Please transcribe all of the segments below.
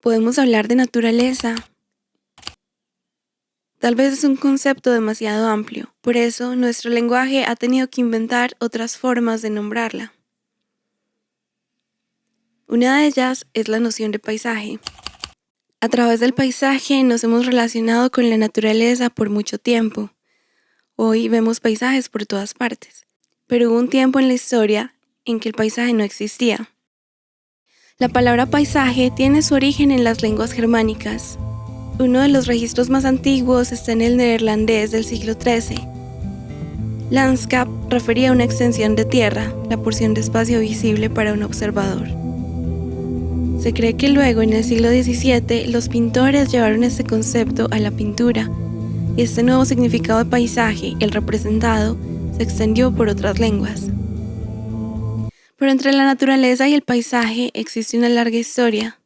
Podemos hablar de naturaleza. Tal vez es un concepto demasiado amplio, por eso nuestro lenguaje ha tenido que inventar otras formas de nombrarla. Una de ellas es la noción de paisaje. A través del paisaje nos hemos relacionado con la naturaleza por mucho tiempo. Hoy vemos paisajes por todas partes, pero hubo un tiempo en la historia en que el paisaje no existía. La palabra paisaje tiene su origen en las lenguas germánicas. Uno de los registros más antiguos está en el neerlandés del siglo XIII. Landskap refería a una extensión de tierra, la porción de espacio visible para un observador. Se cree que luego, en el siglo XVII, los pintores llevaron este concepto a la pintura, y este nuevo significado de paisaje, el representado, se extendió por otras lenguas. Pero entre la naturaleza y el paisaje existe una larga historia.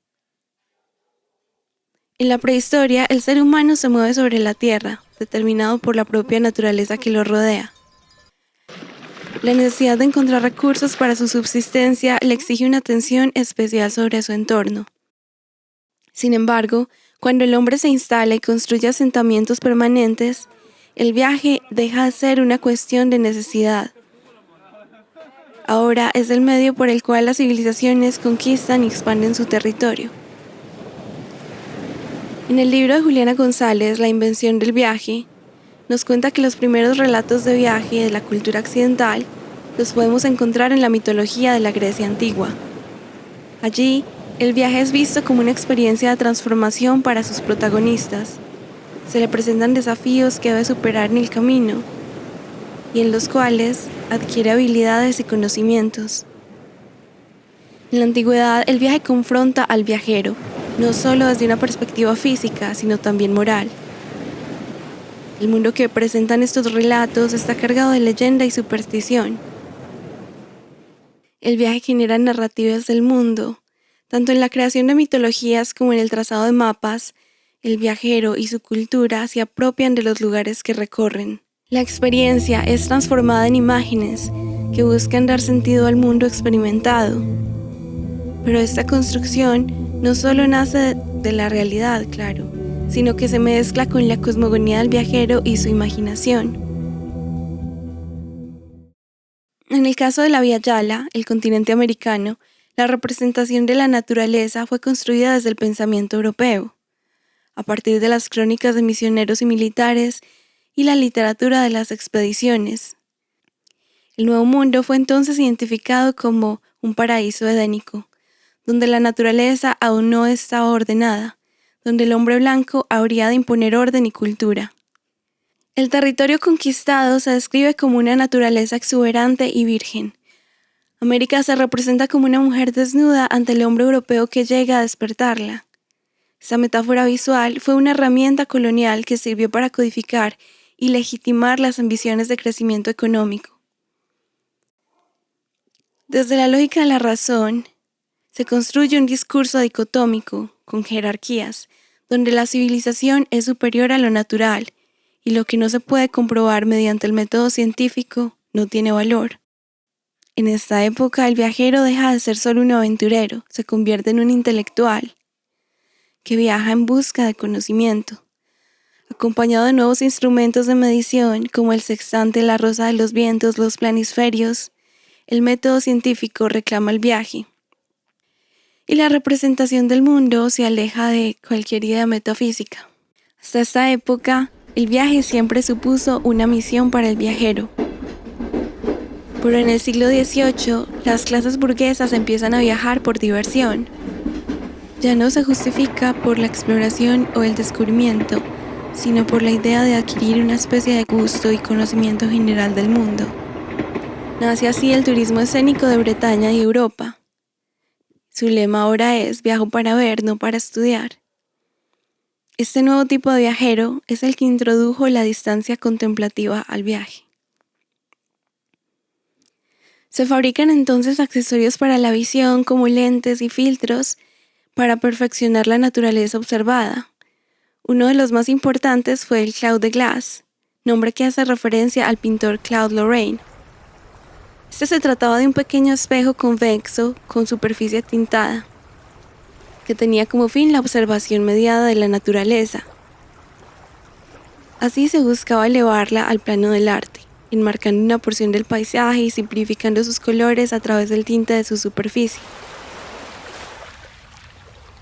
En la prehistoria, el ser humano se mueve sobre la tierra, determinado por la propia naturaleza que lo rodea. La necesidad de encontrar recursos para su subsistencia le exige una atención especial sobre su entorno. Sin embargo, cuando el hombre se instala y construye asentamientos permanentes, el viaje deja de ser una cuestión de necesidad. Ahora es el medio por el cual las civilizaciones conquistan y expanden su territorio. En el libro de Juliana González, La invención del viaje, nos cuenta que los primeros relatos de viaje de la cultura occidental los podemos encontrar en la mitología de la Grecia antigua. Allí, el viaje es visto como una experiencia de transformación para sus protagonistas. Se le presentan desafíos que debe superar en el camino y en los cuales adquiere habilidades y conocimientos. En la antigüedad, el viaje confronta al viajero, no solo desde una perspectiva física, sino también moral. El mundo que presentan estos relatos está cargado de leyenda y superstición. El viaje genera narrativas del mundo. Tanto en la creación de mitologías como en el trazado de mapas, el viajero y su cultura se apropian de los lugares que recorren. La experiencia es transformada en imágenes que buscan dar sentido al mundo experimentado. Pero esta construcción no solo nace de la realidad, claro, sino que se mezcla con la cosmogonía del viajero y su imaginación. En el caso de la Via Yala, el continente americano, la representación de la naturaleza fue construida desde el pensamiento europeo, a partir de las crónicas de misioneros y militares y la literatura de las expediciones. El Nuevo Mundo fue entonces identificado como un paraíso edénico, donde la naturaleza aún no estaba ordenada, donde el hombre blanco habría de imponer orden y cultura. El territorio conquistado se describe como una naturaleza exuberante y virgen. América se representa como una mujer desnuda ante el hombre europeo que llega a despertarla. Esta metáfora visual fue una herramienta colonial que sirvió para codificar y legitimar las ambiciones de crecimiento económico. Desde la lógica de la razón, se construye un discurso dicotómico, con jerarquías, donde la civilización es superior a lo natural y lo que no se puede comprobar mediante el método científico no tiene valor. En esta época, el viajero deja de ser solo un aventurero, se convierte en un intelectual que viaja en busca de conocimiento. Acompañado de nuevos instrumentos de medición como el sextante, la rosa de los vientos, los planisferios, el método científico reclama el viaje. Y la representación del mundo se aleja de cualquier idea metafísica. Hasta esta época, el viaje siempre supuso una misión para el viajero. Pero en el siglo XVIII, las clases burguesas empiezan a viajar por diversión. Ya no se justifica por la exploración o el descubrimiento, sino por la idea de adquirir una especie de gusto y conocimiento general del mundo. Nace así el turismo escénico de Bretaña y Europa. Su lema ahora es viajo para ver, no para estudiar. Este nuevo tipo de viajero es el que introdujo la distancia contemplativa al viaje. Se fabrican entonces accesorios para la visión como lentes y filtros para perfeccionar la naturaleza observada. Uno de los más importantes fue el Cloud de Glass, nombre que hace referencia al pintor Claude Lorrain. Este se trataba de un pequeño espejo convexo con superficie tintada. que tenía como fin la observación mediada de la naturaleza. Así se buscaba elevarla al plano del arte, enmarcando una porción del paisaje y simplificando sus colores a través del tinte de su superficie.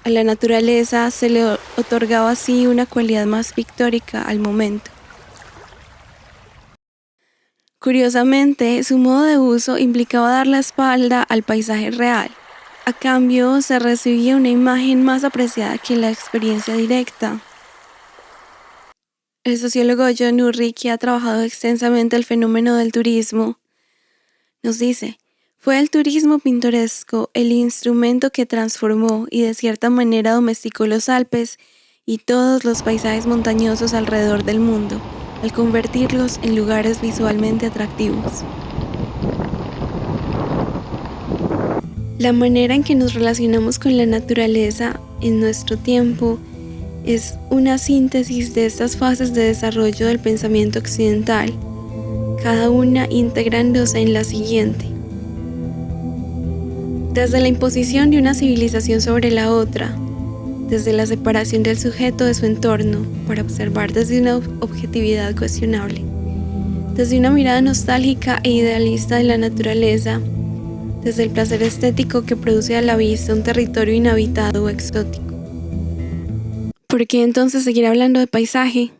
A la naturaleza se le otorgaba así una cualidad más pictórica al momento. Curiosamente, su modo de uso implicaba dar la espalda al paisaje real. A cambio, se recibía una imagen más apreciada que la experiencia directa. El sociólogo John Urry, que ha trabajado extensamente el fenómeno del turismo, nos dice: fue el turismo pintoresco el instrumento que transformó y de cierta manera domesticó los Alpes y todos los paisajes montañosos alrededor del mundo, al convertirlos en lugares visualmente atractivos. La manera en que nos relacionamos con la naturaleza en nuestro tiempo es una síntesis de estas fases de desarrollo del pensamiento occidental, cada una integrándose en la siguiente. Desde la imposición de una civilización sobre la otra, desde la separación del sujeto de su entorno para observar desde una objetividad cuestionable, desde una mirada nostálgica e idealista de la naturaleza, desde el placer estético que produce a la vista un territorio inhabitado o exótico. ¿Por qué entonces seguir hablando de paisaje?